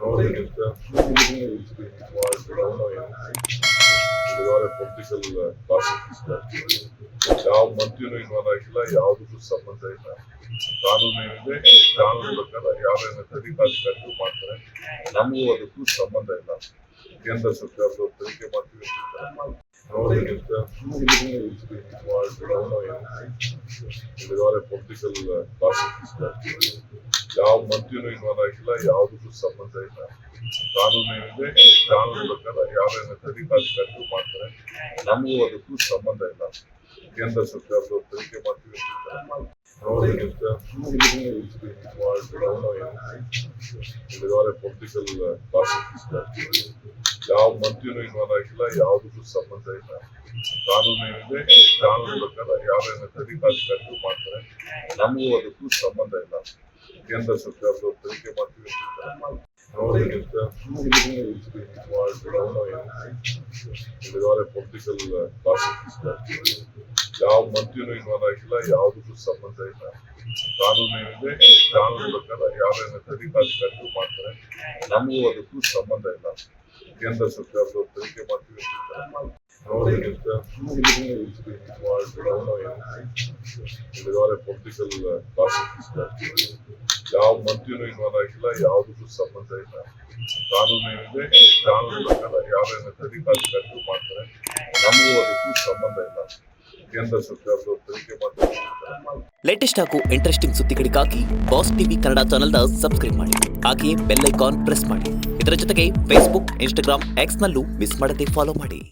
ಅವರಿಗಿಂತ political prosecution ಯಾವ ಮಂತ್ರಿನೂ involve ಆಗಿಲ್ಲ, ಯಾವುದಕ್ಕೂ ಸಂಬಂಧ ಇಲ್ಲ. ಕಾನೂನು ಏನಿದೆ, ಕಾನೂನು ಪ್ರಕಾರ ಯಾರೇನ ತನಿಖಾಧಿಕಾರಿಗಳು ಮಾಡ್ತಾರೆ, ನಮಗೂ ಅದಕ್ಕೂ ಸಂಬಂಧ ಇಲ್ಲ. ಕೇಂದ್ರ ಸರ್ಕಾರದವ್ರು ತನಿಖೆ ಮಾಡ್ತೀವಿ ಅಂತ ಅವರಿಗಿಂತ ಪೊಲಿಟಿಕಲ್ ಪ್ರಾಸಿಕ್ಯೂಷನ್ ಯಾವ ಮಂತ್ರಿನೂ ಇನ್ವಾಲ್ವ್ ಆಗಿಲ್ಲ, ಯಾವುದಕ್ಕೂ ಸಂಬಂಧ ಇಲ್ಲ. ಕಾನೂನು ಏನಿದೆ, ಕಾನೂನು ಪ್ರಕಾರ ಯಾರೇನ ತನಿಖಾಧಿಕಾರಿಗಳು ಮಾಡ್ತಾರೆ, ನಮಗೂ ಅದಕ್ಕೂ ಸಂಬಂಧ ಇಲ್ಲ. ಕೇಂದ್ರ ಸರ್ಕಾರದವ್ರು ತನಿಖೆ ಮಾಡ್ತೀವಿ ಅಂತ ಅವರಿಗಿಂತ ಪೊಲಿಟಿಕಲ್ ಪ್ರಾಸಿಕ್ಯೂಷನ್ ಯಾವ ಮಂತ್ರಿನೂ ಇನ್ವಾಲ್ವ್ ಆಗಿಲ್ಲ, ಯಾವುದಕ್ಕೂ ಸಂಬಂಧ ಇಲ್ಲ. ಕಾನೂನು ಏನಿದೆ, ಕಾನೂನು ಪ್ರಕಾರ ಯಾರೇನ ತನಿಖಾಧಿಕಾರಿಗಳು ಮಾಡ್ತಾರೆ, ನಮಗೂ ಅದಕ್ಕೂ ಸಂಬಂಧ ಇಲ್ಲ. ಕೇಂದ್ರ ಸರ್ಕಾರದವ್ರು ತನಿಖೆ ಮಾಡ್ತೀವಿ ಅಂತ ಅವರಿಗಿಂತ ಪೊಲಿಟಿಕಲ್ ಪ್ರಾಸಿಕ್ಯೂಷನ್ ಯಾವ ಮಂತ್ರಿನೂ ಇನ್ವಾಲ್ವ್ ಆಗಿಲ್ಲ, ಯಾವುದಕ್ಕೂ ಸಂಬಂಧ ಇಲ್ಲ. ಕಾನೂನು ಏನಿದೆ, ಕಾನೂನು ಪ್ರಕಾರ ಯಾರೇನ ತನಿಖಾಧಿಕಾರಿಗಳು ಮಾಡ್ತಾರೆ, ನಮಗೂ ಅದಕ್ಕೂ ಸಂಬಂಧ ಇಲ್ಲ. ಕೇಂದ್ರ ಸರ್ಕಾರದವ್ರು ತನಿಖೆ ಮಾಡ್ತೀವಿ ಅಂತ ಅವರಿಗಿಂತ ಪೊಲಿಟಿಕಲ್ ಪ್ರಾಸಿಕ್ಯೂಷನ್ ಯಾವ ಮಂತ್ರಿನೂ ಇನ್ವಾಲ್ವ್ ಆಗಿಲ್ಲ, ಯಾವುದಕ್ಕೂ ಸಂಬಂಧ ಇಲ್ಲ. ಕಾನೂನು ಏನಿದೆ, ಕಾನೂನು ಪ್ರಕಾರ ಯಾರೇನ ತನಿಖಾಧಿಕಾರಿಗಳು ಮಾಡ್ತಾರೆ, ನಮಗೂ ಅದಕ್ಕೂ ಸಂಬಂಧ ಇಲ್ಲ. ಕೇಂದ್ರ ಸರ್ಕಾರದವ್ರು ತನಿಖೆ ಮಾಡ್ತಾರೆ. ಲೇಟೆಸ್ಟ್ ಹಾಗೂ ಇಂಟ್ರೆಸ್ಟಿಂಗ್ ಸುದ್ದಿಗಳಿಗಾಗಿ ಬಾಸ್ ಟಿವಿ ಕನ್ನಡ ಚಾನೆಲ್ನ ಸಬ್ಸ್ಕ್ರೈಬ್ ಮಾಡಿ, ಹಾಗೆಯೇ ಬೆಲ್ ಐಕಾನ್ ಪ್ರೆಸ್ ಮಾಡಿ. ಇದರ ಜೊತೆಗೆ ಫೇಸ್ಬುಕ್, ಇನ್ಸ್ಟಾಗ್ರಾಮ್, ಎಕ್ಸ್ನಲ್ಲೂ ಮಿಸ್ ಮಾಡದೆ ಫಾಲೋ ಮಾಡಿ.